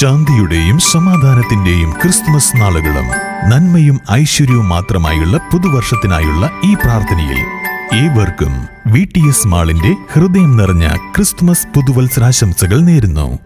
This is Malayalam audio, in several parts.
ശാന്തിയുടെയും സമാധാനത്തിന്റെയും ക്രിസ്തുമസ് നാളുകളും നന്മയും ഐശ്വര്യവും മാത്രമായുള്ള പുതുവർഷത്തിനായുള്ള ഈ പ്രാർത്ഥനയിൽ ഏവർക്കും VTS മാളിന്റെ ഹൃദയം നിറഞ്ഞ ക്രിസ്തുമസ് പുതുവത്സരാശംസകൾ നേരുന്നു.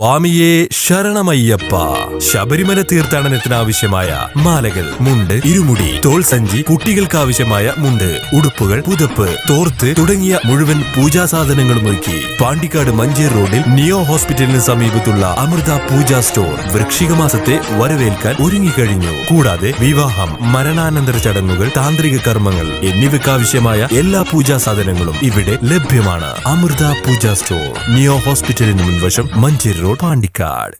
സ്വാമിയേ ശരണമയ്യപ്പ. ശബരിമല തീർത്ഥാടനത്തിനാവശ്യമായ മാലകൾ, മുണ്ട്, ഇരുമുടി, തോൾ സഞ്ചി, കുട്ടികൾക്കാവശ്യമായ മുണ്ട്, ഉടുപ്പുകൾ, പുതപ്പ്, തോർത്ത് തുടങ്ങിയ മുഴുവൻ പൂജാ സാധനങ്ങളും ഒരുക്കി പാണ്ടിക്കാട് മഞ്ചേർ റോഡിൽ നിയോ ഹോസ്പിറ്റലിന് സമീപത്തുള്ള അമൃത പൂജാ സ്റ്റോർ വൃശ്ചിക മാസത്തെ വരവേൽക്കാൻ ഒരുങ്ങിക്കഴിഞ്ഞു. കൂടാതെ വിവാഹം, മരണാനന്തര ചടങ്ങുകൾ, താന്ത്രിക കർമ്മങ്ങൾ എന്നിവയ്ക്കാവശ്യമായ എല്ലാ പൂജാ സാധനങ്ങളും ഇവിടെ ലഭ്യമാണ്. അമൃത പൂജാ സ്റ്റോർ, നിയോ ഹോസ്പിറ്റലിന് മുൻവശം, മഞ്ചേർ റോഡ്, പാണ്ടിക്കാട്.